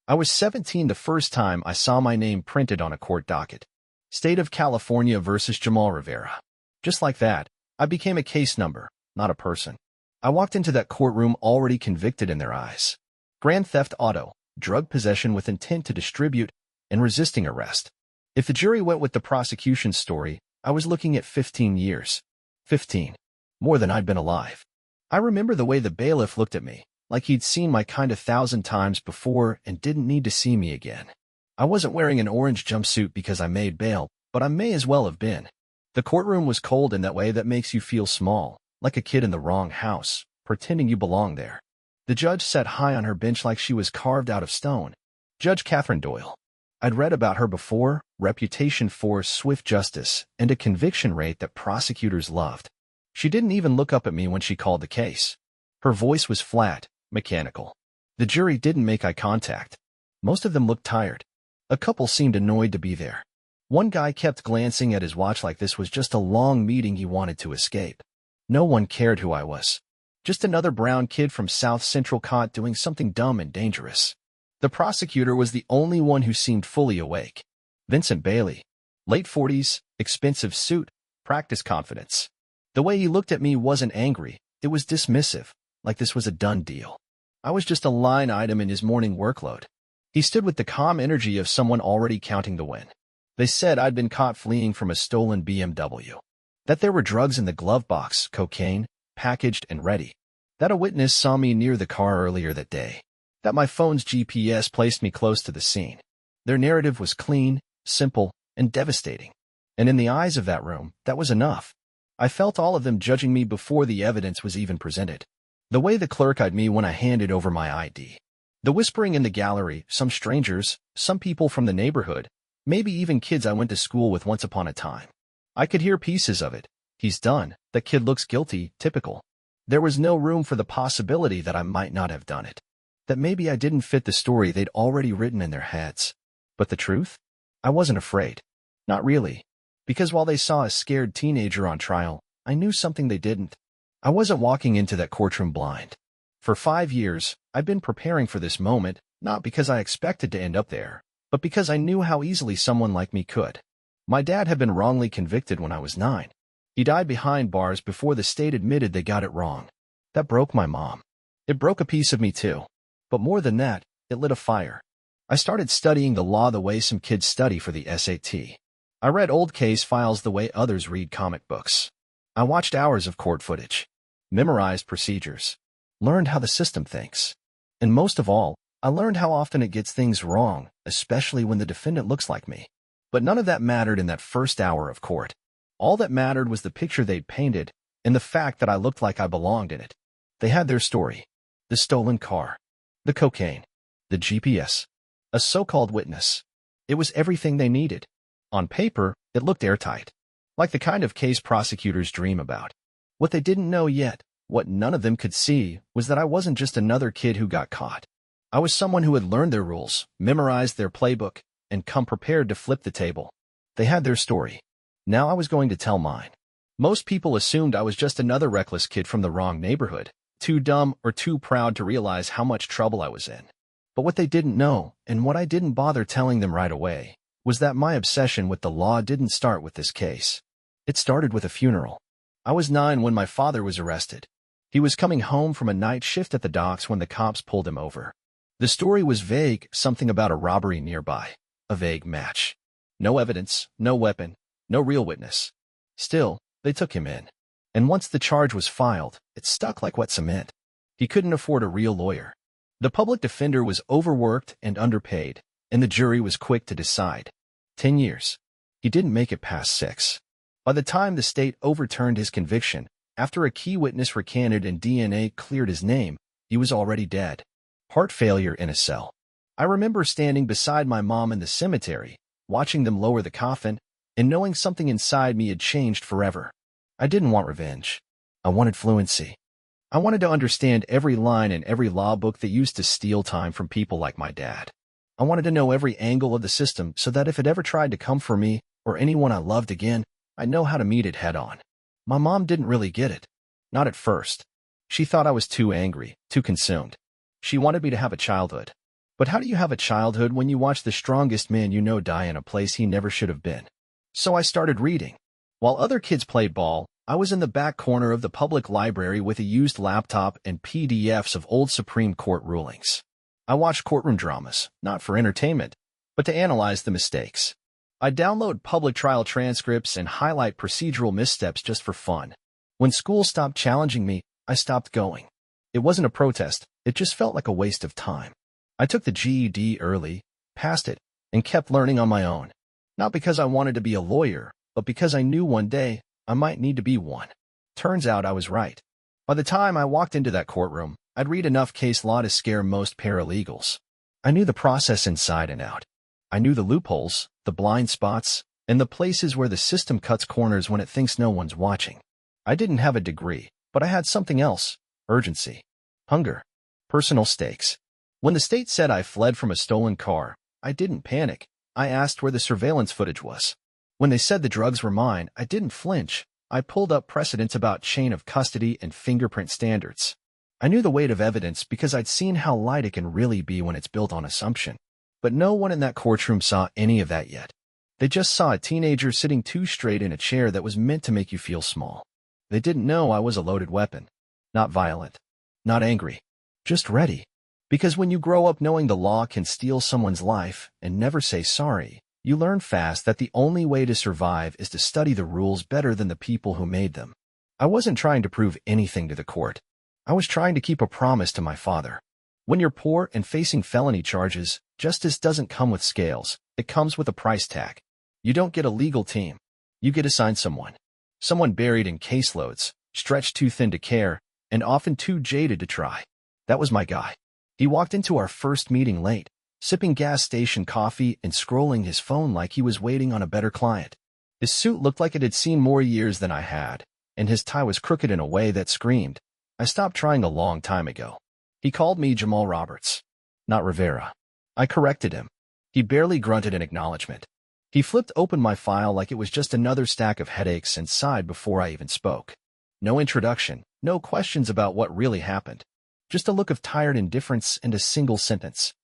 I was 17 the first time I saw my name printed on a court docket. State of California versus Jamal Rivera. Just like that, I became a case number, not a person. I walked into that courtroom already convicted in their eyes. Grand theft auto, drug possession with intent to distribute, and resisting arrest. If the jury went with the prosecution's story, I was looking at 15 years. 15. More than I'd been alive. I remember the way the bailiff looked at me, like he'd seen my kind 1,000 times before and didn't need to see me again. I wasn't wearing an orange jumpsuit because I made bail, but I may as well have been. The courtroom was cold in that way that makes you feel small, like a kid in the wrong house, pretending you belong there. The judge sat high on her bench like she was carved out of stone. Judge Catherine Doyle. I'd read about her before, reputation for swift justice, and a conviction rate that prosecutors loved. She didn't even look up at me when she called the case. Her voice was flat, mechanical. The jury didn't make eye contact. Most of them looked tired. A couple seemed annoyed to be there. One guy kept glancing at his watch like this was just a long meeting he wanted to escape. No one cared who I was. Just another brown kid from South Central caught doing something dumb and dangerous. The prosecutor was the only one who seemed fully awake. Vincent Bailey. Late 40s, expensive suit, practice confidence. The way he looked at me wasn't angry, it was dismissive, like this was a done deal. I was just a line item in his morning workload. He stood with the calm energy of someone already counting the win. They said I'd been caught fleeing from a stolen BMW. That there were drugs in the glove box, cocaine, packaged and ready. That a witness saw me near the car earlier that day. That my phone's GPS placed me close to the scene. Their narrative was clean, simple, and devastating. And in the eyes of that room, that was enough. I felt all of them judging me before the evidence was even presented. The way the clerk eyed me when I handed over my ID. The whispering in the gallery, some strangers, some people from the neighborhood, maybe even kids I went to school with once upon a time. I could hear pieces of it. He's done. The kid looks guilty, typical. There was no room for the possibility that I might not have done it. That maybe I didn't fit the story they'd already written in their heads. But the truth? I wasn't afraid. Not really. Because while they saw a scared teenager on trial, I knew something they didn't. I wasn't walking into that courtroom blind. For 5 years, I've been preparing for this moment, not because I expected to end up there, but because I knew how easily someone like me could. My dad had been wrongly convicted when I was 9. He died behind bars before the state admitted they got it wrong. That broke my mom. It broke a piece of me too. But more than that, it lit a fire. I started studying the law the way some kids study for the SAT. I read old case files the way others read comic books. I watched hours of court footage. Memorized procedures. Learned how the system thinks. And most of all, I learned how often it gets things wrong, especially when the defendant looks like me. But none of that mattered in that first hour of court. All that mattered was the picture they'd painted, and the fact that I looked like I belonged in it. They had their story. The stolen car. The cocaine. The GPS. A so-called witness. It was everything they needed. On paper, it looked airtight. Like the kind of case prosecutors dream about. What they didn't know yet, what none of them could see, was that I wasn't just another kid who got caught. I was someone who had learned their rules, memorized their playbook, and come prepared to flip the table. They had their story. Now I was going to tell mine. Most people assumed I was just another reckless kid from the wrong neighborhood, too dumb or too proud to realize how much trouble I was in. But what they didn't know, and what I didn't bother telling them right away, was that my obsession with the law didn't start with this case. It started with a funeral. I was 9 when my father was arrested. He was coming home from a night shift at the docks when the cops pulled him over. The story was vague, something about a robbery nearby. A vague match. No evidence, no weapon, no real witness. Still, they took him in. And once the charge was filed, it stuck like wet cement. He couldn't afford a real lawyer. The public defender was overworked and underpaid, and the jury was quick to decide. 10 years. He didn't make it past 6. By the time the state overturned his conviction, after a key witness recanted and DNA cleared his name, he was already dead. Heart failure in a cell. I remember standing beside my mom in the cemetery, watching them lower the coffin, and knowing something inside me had changed forever. I didn't want revenge. I wanted fluency. I wanted to understand every line in every law book that used to steal time from people like my dad. I wanted to know every angle of the system so that if it ever tried to come for me or anyone I loved again, I'd know how to meet it head on. My mom didn't really get it. Not at first. She thought I was too angry, too consumed. She wanted me to have a childhood. But how do you have a childhood when you watch the strongest man you know die in a place he never should have been? So I started reading. While other kids played ball, I was in the back corner of the public library with a used laptop and PDFs of old Supreme Court rulings. I watched courtroom dramas, not for entertainment, but to analyze the mistakes. I download public trial transcripts and highlight procedural missteps just for fun. When school stopped challenging me, I stopped going. It wasn't a protest, it just felt like a waste of time. I took the GED early, passed it, and kept learning on my own. Not because I wanted to be a lawyer, but because I knew one day I might need to be one. Turns out I was right. By the time I walked into that courtroom, I'd read enough case law to scare most paralegals. I knew the process inside and out. I knew the loopholes, the blind spots, and the places where the system cuts corners when it thinks no one's watching. I didn't have a degree, but I had something else: urgency, hunger, personal stakes. When the state said I fled from a stolen car, I didn't panic. I asked where the surveillance footage was. When they said the drugs were mine, I didn't flinch. I pulled up precedents about chain of custody and fingerprint standards. I knew the weight of evidence because I'd seen how light it can really be when it's built on assumption. But no one in that courtroom saw any of that yet. They just saw a teenager sitting too straight in a chair that was meant to make you feel small. They didn't know I was a loaded weapon. Not violent. Not angry. Just ready. Because when you grow up knowing the law can steal someone's life and never say sorry, you learn fast that the only way to survive is to study the rules better than the people who made them. I wasn't trying to prove anything to the court. I was trying to keep a promise to my father. When you're poor and facing felony charges, justice doesn't come with scales. It comes with a price tag. You don't get a legal team. You get assigned someone. Someone buried in caseloads, stretched too thin to care, and often too jaded to try. That was my guy. He walked into our first meeting late, sipping gas station coffee and scrolling his phone like he was waiting on a better client. His suit looked like it had seen more years than I had, and his tie was crooked in a way that screamed, "I stopped trying a long time ago." He called me Jamal Roberts, not Rivera. I corrected him. He barely grunted in acknowledgement. He flipped open my file like it was just another stack of headaches and sighed before I even spoke. No introduction, no questions about what really happened. Just a look of tired indifference and a single sentence.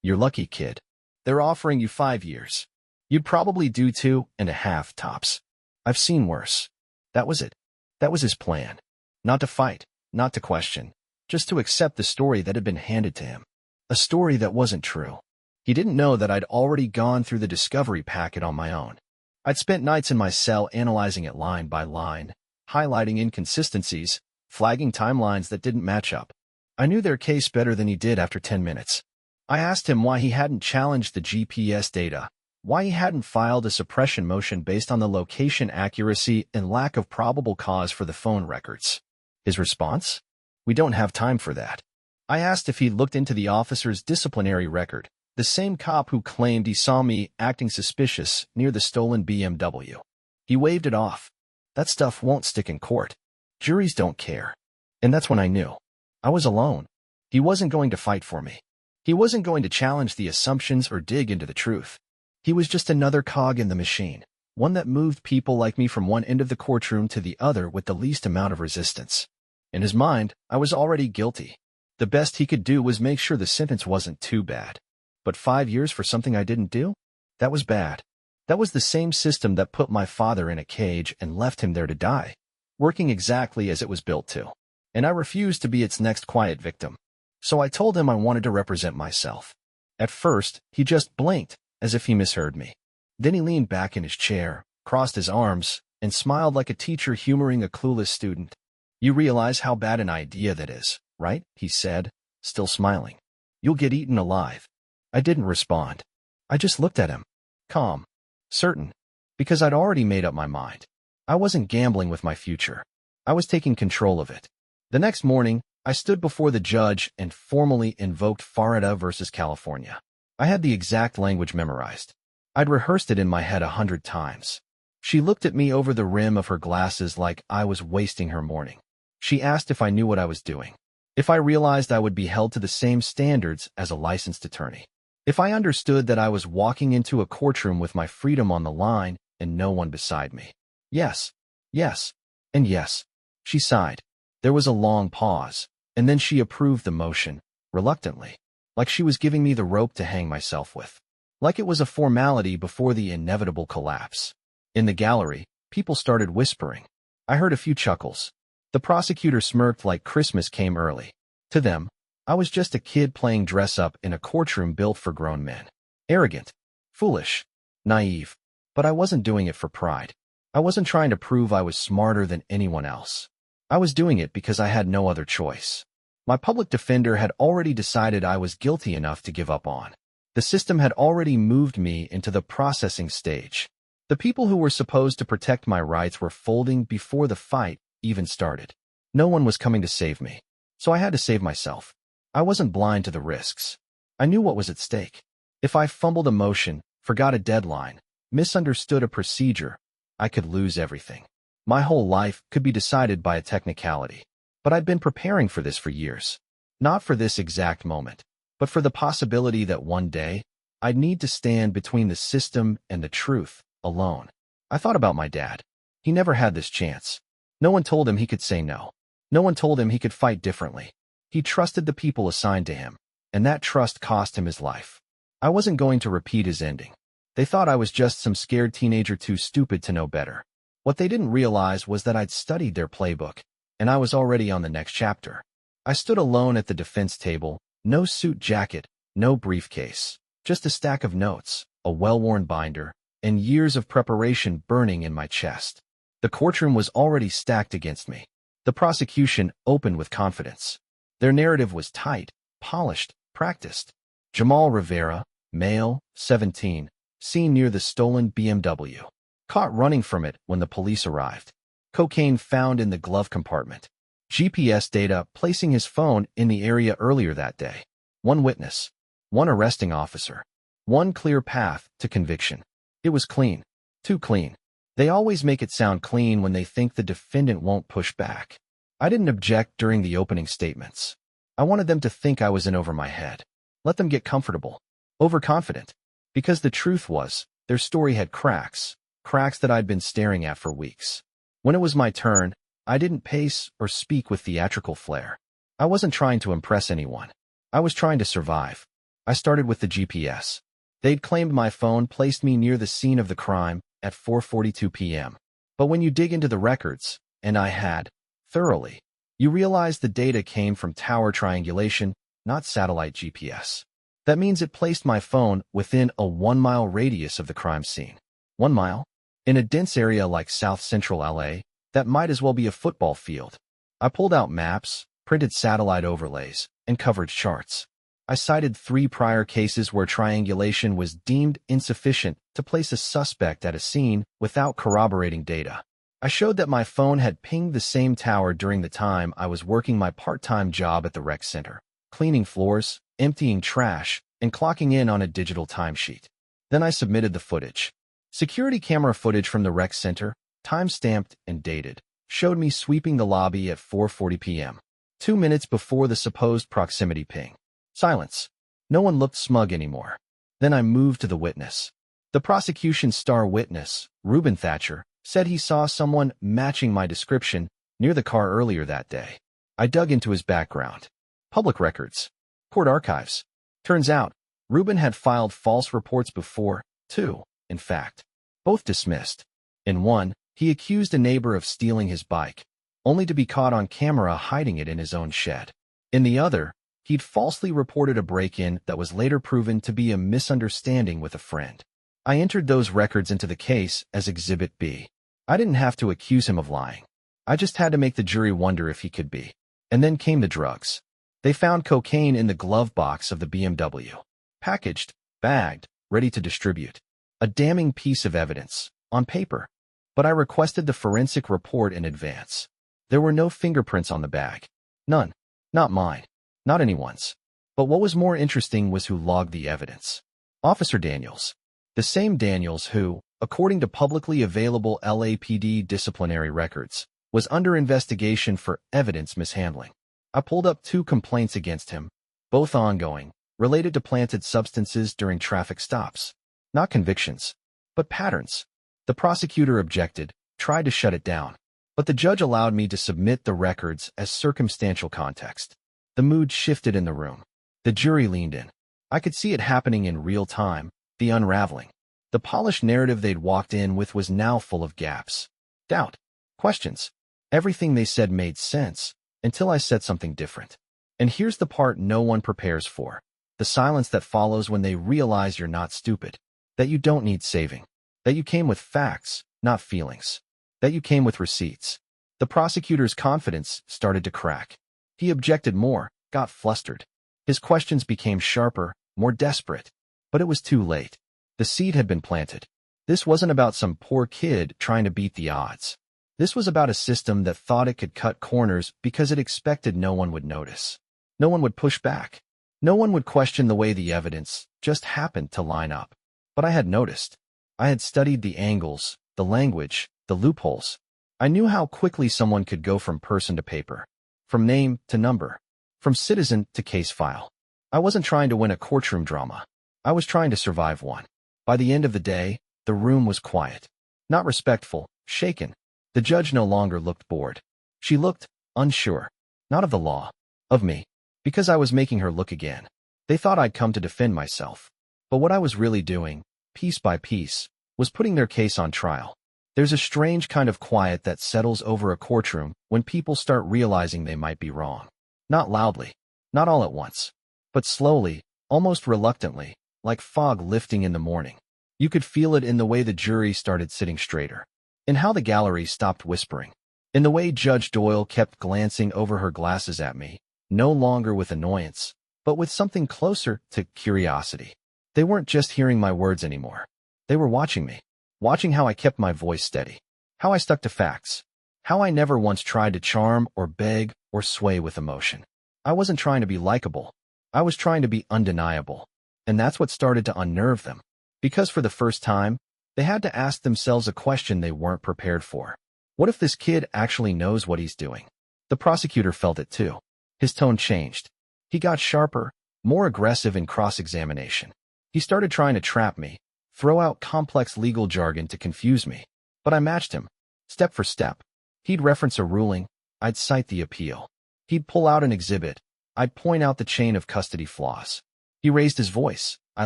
"You're lucky, kid. They're offering you 5 years. You'd probably do 2.5 tops. I've seen worse." That was it. That was his plan. Not to fight, not to question, just to accept the story that had been handed to him. A story that wasn't true. He didn't know that I'd already gone through the discovery packet on my own. I'd spent nights in my cell analyzing it line by line, highlighting inconsistencies, flagging timelines that didn't match up. I knew their case better than he did after 10 minutes. I asked him why he hadn't challenged the GPS data, why he hadn't filed a suppression motion based on the location accuracy and lack of probable cause for the phone records. His response? "We don't have time for that." I asked if he'd looked into the officer's disciplinary record, the same cop who claimed he saw me acting suspicious near the stolen BMW. He waved it off. That stuff won't stick in court. Juries don't care. And that's when I knew. I was alone. He wasn't going to fight for me. He wasn't going to challenge the assumptions or dig into the truth. He was just another cog in the machine, one that moved people like me from one end of the courtroom to the other with the least amount of resistance. In his mind, I was already guilty. The best he could do was make sure the sentence wasn't too bad. But 5 years for something I didn't do? That was bad. That was the same system that put my father in a cage and left him there to die, working exactly as it was built to. And I refused to be its next quiet victim. So I told him I wanted to represent myself. At first, he just blinked, as if he misheard me. Then he leaned back in his chair, crossed his arms, and smiled like a teacher humoring a clueless student. "You realize how bad an idea that is, right?" he said, still smiling. "You'll get eaten alive." I didn't respond. I just looked at him, calm, certain, because I'd already made up my mind. I wasn't gambling with my future. I was taking control of it. The next morning, I stood before the judge and formally invoked Florida versus California. I had the exact language memorized. I'd rehearsed it in my head 100 times. She looked at me over the rim of her glasses like I was wasting her morning. She asked if I knew what I was doing, if I realized I would be held to the same standards as a licensed attorney, if I understood that I was walking into a courtroom with my freedom on the line and no one beside me. Yes, yes, and yes. She sighed. There was a long pause, and then she approved the motion, reluctantly. like she was giving me the rope to hang myself with. Like it was a formality before the inevitable collapse. In the gallery, people started whispering. I heard a few chuckles. The prosecutor smirked like Christmas came early. To them, I was just a kid playing dress-up in a courtroom built for grown men. Arrogant, foolish, naive. But I wasn't doing it for pride. I wasn't trying to prove I was smarter than anyone else. I was doing it because I had no other choice. My public defender had already decided I was guilty enough to give up on. The system had already moved me into the processing stage. The people who were supposed to protect my rights were folding before the fight even started. No one was coming to save me, so I had to save myself. I wasn't blind to the risks. I knew what was at stake. If I fumbled a motion, forgot a deadline, misunderstood a procedure, I could lose everything. My whole life could be decided by a technicality. But I'd been preparing for this for years. Not for this exact moment, but for the possibility that one day, I'd need to stand between the system and the truth, alone. I thought about my dad. He never had this chance. No one told him he could say no. No one told him he could fight differently. He trusted the people assigned to him, and that trust cost him his life. I wasn't going to repeat his ending. They thought I was just some scared teenager too stupid to know better. What they didn't realize was that I'd studied their playbook, and I was already on the next chapter. I stood alone at the defense table, no suit jacket, no briefcase, just a stack of notes, a well-worn binder, and years of preparation burning in my chest. The courtroom was already stacked against me. The prosecution opened with confidence. Their narrative was tight, polished, practiced. Jamal Rivera, male, 17, seen near the stolen BMW. Caught running from it when the police arrived. Cocaine found in the glove compartment. GPS data placing his phone in the area earlier that day. One witness. One arresting officer. One clear path to conviction. It was clean. Too clean. They always make it sound clean when they think the defendant won't push back. I didn't object during the opening statements. I wanted them to think I was in over my head. Let them get comfortable. Overconfident. Because the truth was, their story had cracks. Cracks that I'd been staring at for weeks. When it was my turn, I didn't pace or speak with theatrical flair. I wasn't trying to impress anyone. I was trying to survive. I started with the GPS. They'd claimed my phone placed me near the scene of the crime at 4:42 p.m. But when you dig into the records, and I had, thoroughly, you realize the data came from tower triangulation, not satellite GPS. That means it placed my phone within a 1-mile radius of the crime scene. 1 mile? In a dense area like South Central LA, that might as well be a football field. I pulled out maps, printed satellite overlays, and coverage charts. I cited 3 prior cases where triangulation was deemed insufficient to place a suspect at a scene without corroborating data. I showed that my phone had pinged the same tower during the time I was working my part-time job at the rec center, cleaning floors, emptying trash, and clocking in on a digital timesheet. Then I submitted the footage. Security camera footage from the rec center, time-stamped and dated, showed me sweeping the lobby at 4:40 p.m., 2 minutes before the supposed proximity ping. Silence. No one looked smug anymore. Then I moved to the witness. The prosecution's star witness, Reuben Thatcher, said he saw someone matching my description near the car earlier that day. I dug into his background. Public records. Court archives. Turns out, Reuben had filed false reports before, too, in fact. Both dismissed. In one, he accused a neighbor of stealing his bike, only to be caught on camera hiding it in his own shed. In the other, he'd falsely reported a break-in that was later proven to be a misunderstanding with a friend. I entered those records into the case as Exhibit B. I didn't have to accuse him of lying. I just had to make the jury wonder if he could be. And then came the drugs. They found cocaine in the glove box of the BMW. Packaged, bagged, ready to distribute. A damning piece of evidence, on paper. But I requested the forensic report in advance. There were no fingerprints on the bag. None. Not mine. Not anyone's. But what was more interesting was who logged the evidence. Officer Daniels. The same Daniels who, according to publicly available LAPD disciplinary records, was under investigation for evidence mishandling. I pulled up 2 complaints against him, both ongoing, related to planted substances during traffic stops. Not convictions, but patterns. The prosecutor objected, tried to shut it down, but the judge allowed me to submit the records as circumstantial context. The mood shifted in the room. The jury leaned in. I could see it happening in real time, the unraveling. The polished narrative they'd walked in with was now full of gaps. Doubt. Questions. Everything they said made sense, until I said something different. And here's the part no one prepares for. The silence that follows when they realize you're not stupid. That you don't need saving. That you came with facts, not feelings. That you came with receipts. The prosecutor's confidence started to crack. He objected more, got flustered. His questions became sharper, more desperate. But it was too late. The seed had been planted. This wasn't about some poor kid trying to beat the odds. This was about a system that thought it could cut corners because it expected no one would notice. No one would push back. No one would question the way the evidence just happened to line up. But I had noticed. I had studied the angles, the language, the loopholes. I knew how quickly someone could go from person to paper, from name to number, from citizen to case file. I wasn't trying to win a courtroom drama. I was trying to survive one. By the end of the day, the room was quiet. Not respectful, shaken. The judge no longer looked bored. She looked unsure. Not of the law. Of me. Because I was making her look again. They thought I'd come to defend myself. But what I was really doing, piece by piece, was putting their case on trial. There's a strange kind of quiet that settles over a courtroom when people start realizing they might be wrong. Not loudly. Not all at once. But slowly, almost reluctantly, like fog lifting in the morning. You could feel it in the way the jury started sitting straighter. In how the gallery stopped whispering. In the way Judge Doyle kept glancing over her glasses at me, no longer with annoyance, but with something closer to curiosity. They weren't just hearing my words anymore. They were watching me. Watching how I kept my voice steady. How I stuck to facts. How I never once tried to charm or beg or sway with emotion. I wasn't trying to be likable. I was trying to be undeniable. And that's what started to unnerve them. Because for the first time, they had to ask themselves a question they weren't prepared for. What if this kid actually knows what he's doing? The prosecutor felt it too. His tone changed. He got sharper, more aggressive in cross-examination. He started trying to trap me, throw out complex legal jargon to confuse me. But I matched him, step for step. He'd reference a ruling, I'd cite the appeal. He'd pull out an exhibit, I'd point out the chain of custody flaws. He raised his voice, I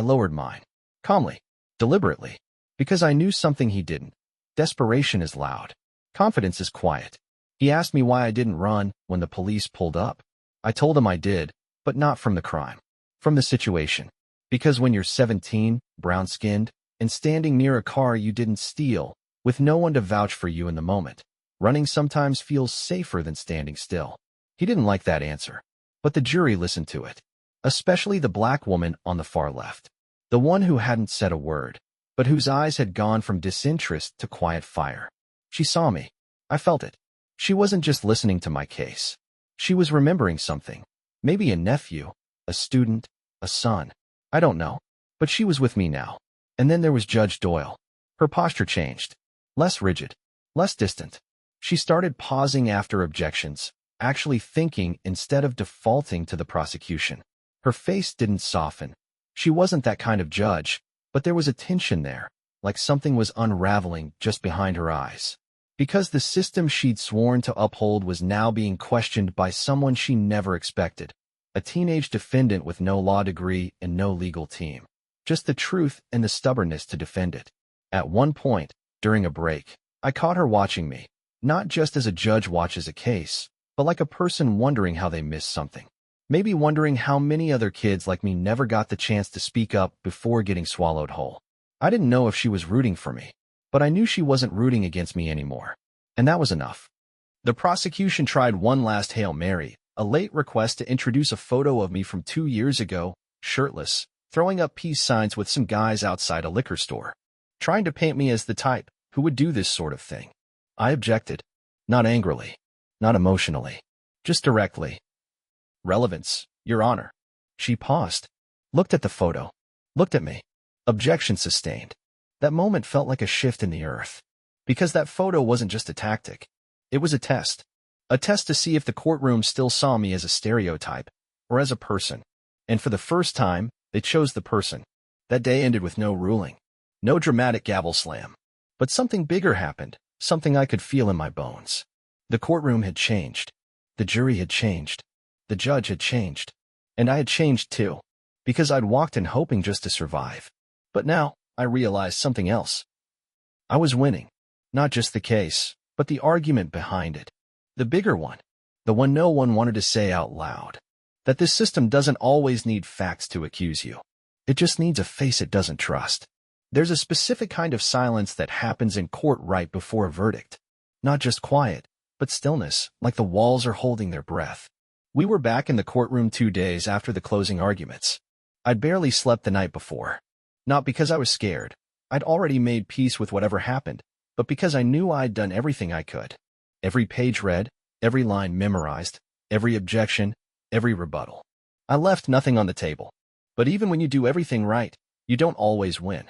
lowered mine. Calmly, deliberately, because I knew something he didn't. Desperation is loud. Confidence is quiet. He asked me why I didn't run when the police pulled up. I told him I did, but not from the crime. From the situation. Because when you're 17, brown-skinned, and standing near a car you didn't steal, with no one to vouch for you in the moment, running sometimes feels safer than standing still. He didn't like that answer. But the jury listened to it. Especially the black woman on the far left. The one who hadn't said a word, but whose eyes had gone from disinterest to quiet fire. She saw me. I felt it. She wasn't just listening to my case. She was remembering something. Maybe a nephew, a student, a son. I don't know. But she was with me now. And then there was Judge Doyle. Her posture changed. Less rigid. Less distant. She started pausing after objections, actually thinking instead of defaulting to the prosecution. Her face didn't soften. She wasn't that kind of judge, but there was a tension there, like something was unraveling just behind her eyes. Because the system she'd sworn to uphold was now being questioned by someone she never expected. A teenage defendant with no law degree and no legal team. Just the truth and the stubbornness to defend it. At one point, during a break, I caught her watching me, not just as a judge watches a case, but like a person wondering how they missed something. Maybe wondering how many other kids like me never got the chance to speak up before getting swallowed whole. I didn't know if she was rooting for me, but I knew she wasn't rooting against me anymore. And that was enough. The prosecution tried one last Hail Mary, a late request to introduce a photo of me from 2 years ago, shirtless, throwing up peace signs with some guys outside a liquor store, trying to paint me as the type who would do this sort of thing. I objected. Not angrily. Not emotionally. Just directly. Relevance, Your Honor. She paused. Looked at the photo. Looked at me. Objection sustained. That moment felt like a shift in the earth. Because that photo wasn't just a tactic. It was a test. A test to see if the courtroom still saw me as a stereotype, or as a person. And for the first time, they chose the person. That day ended with no ruling. No dramatic gavel slam. But something bigger happened, something I could feel in my bones. The courtroom had changed. The jury had changed. The judge had changed. And I had changed too, because I'd walked in hoping just to survive. But now, I realized something else. I was winning. Not just the case, but the argument behind it. The bigger one. The one no one wanted to say out loud. That this system doesn't always need facts to accuse you. It just needs a face it doesn't trust. There's a specific kind of silence that happens in court right before a verdict. Not just quiet, but stillness, like the walls are holding their breath. We were back in the courtroom 2 days after the closing arguments. I'd barely slept the night before. Not because I was scared. I'd already made peace with whatever happened, but because I knew I'd done everything I could. Every page read, every line memorized, every objection, every rebuttal. I left nothing on the table. But even when you do everything right, you don't always win.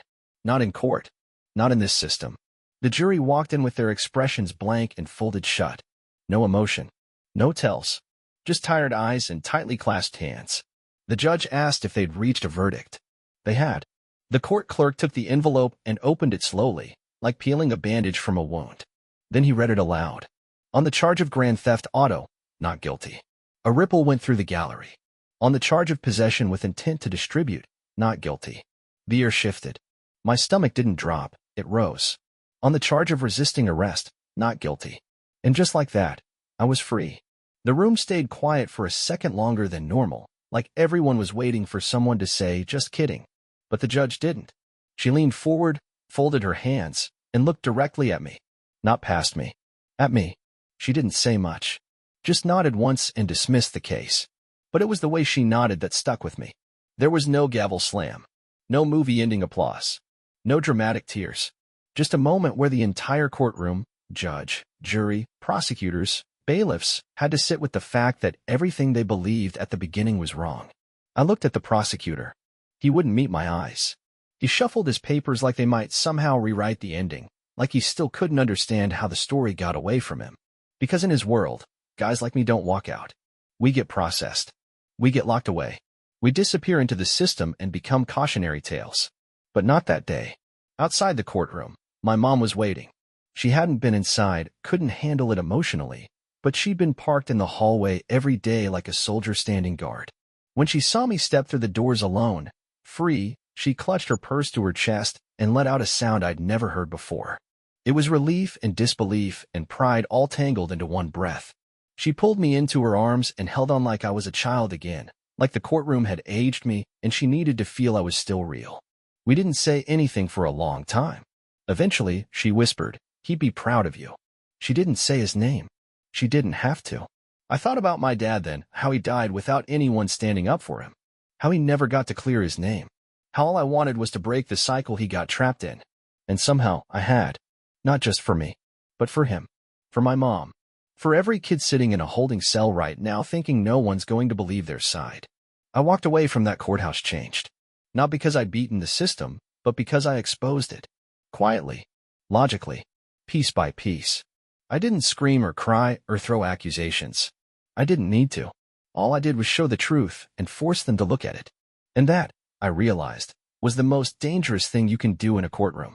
Not in court. Not in this system. The jury walked in with their expressions blank and folded shut. No emotion. No tells. Just tired eyes and tightly clasped hands. The judge asked if they'd reached a verdict. They had. The court clerk took the envelope and opened it slowly, like peeling a bandage from a wound. Then he read it aloud. On the charge of grand theft auto, not guilty. A ripple went through the gallery. On the charge of possession with intent to distribute, not guilty. The air shifted. My stomach didn't drop, it rose. On the charge of resisting arrest, not guilty. And just like that, I was free. The room stayed quiet for a second longer than normal, like everyone was waiting for someone to say, just kidding. But the judge didn't. She leaned forward, folded her hands, and looked directly at me. Not past me. At me. She didn't say much. Just nodded once and dismissed the case. But it was the way she nodded that stuck with me. There was no gavel slam. No movie-ending applause. No dramatic tears. Just a moment where the entire courtroom, judge, jury, prosecutors, bailiffs, had to sit with the fact that everything they believed at the beginning was wrong. I looked at the prosecutor. He wouldn't meet my eyes. He shuffled his papers like they might somehow rewrite the ending, like he still couldn't understand how the story got away from him. Because in his world, guys like me don't walk out. We get processed. We get locked away. We disappear into the system and become cautionary tales. But not that day. Outside the courtroom, my mom was waiting. She hadn't been inside, couldn't handle it emotionally, but she'd been parked in the hallway every day like a soldier standing guard. When she saw me step through the doors alone, free, she clutched her purse to her chest and let out a sound I'd never heard before. It was relief and disbelief and pride all tangled into one breath. She pulled me into her arms and held on like I was a child again, like the courtroom had aged me and she needed to feel I was still real. We didn't say anything for a long time. Eventually, she whispered, "He'd be proud of you." She didn't say his name. She didn't have to. I thought about my dad then, how he died without anyone standing up for him. How he never got to clear his name. How all I wanted was to break the cycle he got trapped in. And somehow, I had. Not just for me, but for him. For my mom. For every kid sitting in a holding cell right now thinking no one's going to believe their side. I walked away from that courthouse changed. Not because I'd beaten the system, but because I exposed it. Quietly. Logically. Piece by piece. I didn't scream or cry or throw accusations. I didn't need to. All I did was show the truth and force them to look at it. And that, I realized, was the most dangerous thing you can do in a courtroom.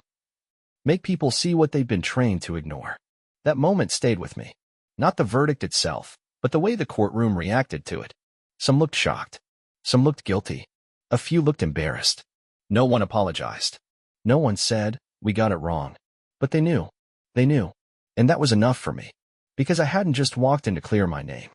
Make people see what they've been trained to ignore. That moment stayed with me. Not the verdict itself, but the way the courtroom reacted to it. Some looked shocked. Some looked guilty. A few looked embarrassed. No one apologized. No one said, "We got it wrong." But they knew. They knew. And that was enough for me. Because I hadn't just walked in to clear my name.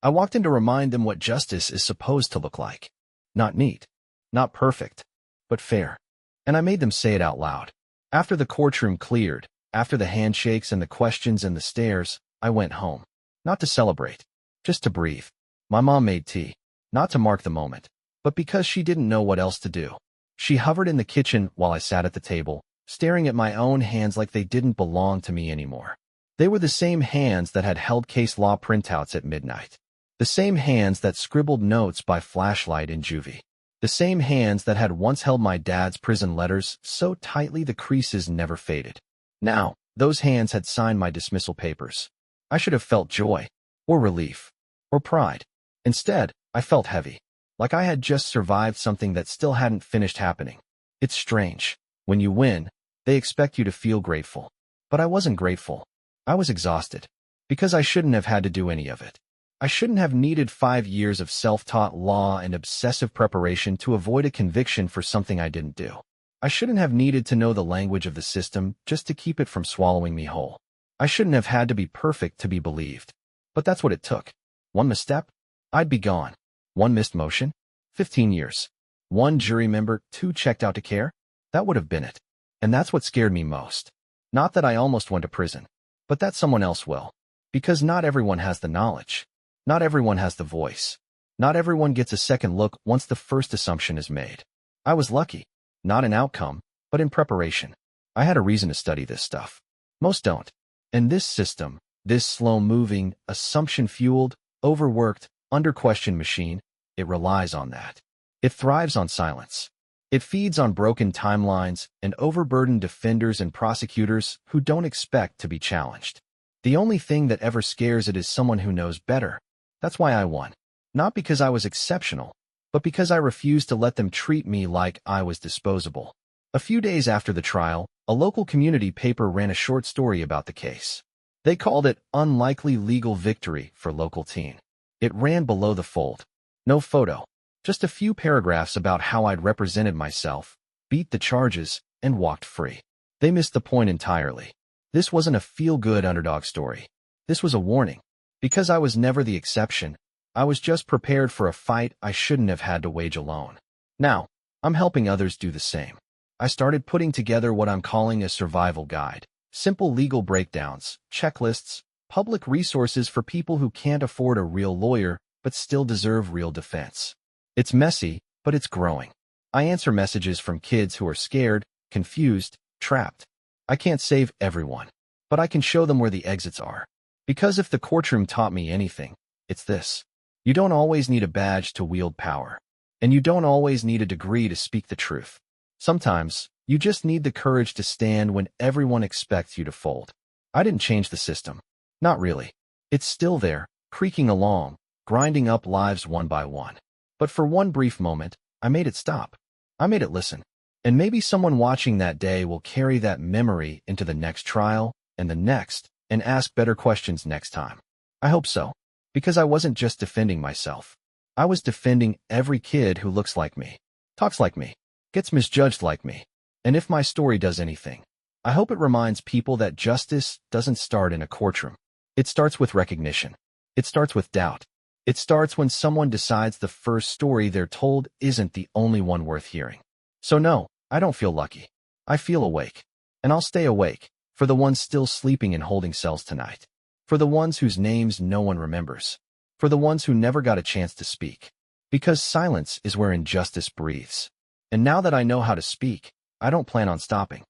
I walked in to remind them what justice is supposed to look like. Not neat. Not perfect. But fair. And I made them say it out loud. After the courtroom cleared, after the handshakes and the questions and the stares, I went home. Not to celebrate. Just to breathe. My mom made tea. Not to mark the moment, but because she didn't know what else to do. She hovered in the kitchen while I sat at the table, staring at my own hands like they didn't belong to me anymore. They were the same hands that had held case law printouts at midnight. The same hands that scribbled notes by flashlight in juvie. The same hands that had once held my dad's prison letters so tightly the creases never faded. Now, those hands had signed my dismissal papers. I should have felt joy, or relief, or pride. Instead, I felt heavy, like I had just survived something that still hadn't finished happening. It's strange. When you win, they expect you to feel grateful. But I wasn't grateful. I was exhausted. Because I shouldn't have had to do any of it. I shouldn't have needed 5 years of self-taught law and obsessive preparation to avoid a conviction for something I didn't do. I shouldn't have needed to know the language of the system just to keep it from swallowing me whole. I shouldn't have had to be perfect to be believed. But that's what it took. One misstep, I'd be gone. One missed motion, 15 years. One jury member, 2 checked out to care, that would have been it. And that's what scared me most. Not that I almost went to prison, but that someone else will. Because not everyone has the knowledge. Not everyone has the voice. Not everyone gets a second look once the first assumption is made. I was lucky, not in outcome, but in preparation. I had a reason to study this stuff. Most don't. And this system, this slow-moving, assumption-fueled, overworked, under-questioned machine, it relies on that. It thrives on silence. It feeds on broken timelines and overburdened defenders and prosecutors who don't expect to be challenged. The only thing that ever scares it is someone who knows better. That's why I won. Not because I was exceptional, but because I refused to let them treat me like I was disposable. A few days after the trial, a local community paper ran a short story about the case. They called it Unlikely Legal Victory for Local Teen. It ran below the fold. No photo. Just a few paragraphs about how I'd represented myself, beat the charges, and walked free. They missed the point entirely. This wasn't a feel-good underdog story. This was a warning. Because I was never the exception, I was just prepared for a fight I shouldn't have had to wage alone. Now, I'm helping others do the same. I started putting together what I'm calling a survival guide. Simple legal breakdowns, checklists, public resources for people who can't afford a real lawyer but still deserve real defense. It's messy, but it's growing. I answer messages from kids who are scared, confused, trapped. I can't save everyone, but I can show them where the exits are. Because if the courtroom taught me anything, it's this. You don't always need a badge to wield power. And you don't always need a degree to speak the truth. Sometimes, you just need the courage to stand when everyone expects you to fold. I didn't change the system. Not really. It's still there, creaking along, grinding up lives one by one. But for one brief moment, I made it stop. I made it listen. And maybe someone watching that day will carry that memory into the next trial, and the next, and ask better questions next time. I hope so. Because I wasn't just defending myself. I was defending every kid who looks like me, talks like me, gets misjudged like me. And if my story does anything, I hope it reminds people that justice doesn't start in a courtroom. It starts with recognition. It starts with doubt. It starts when someone decides the first story they're told isn't the only one worth hearing. So no, I don't feel lucky. I feel awake. And I'll stay awake, for the ones still sleeping in holding cells tonight. For the ones whose names no one remembers. For the ones who never got a chance to speak. Because silence is where injustice breathes. And now that I know how to speak, I don't plan on stopping.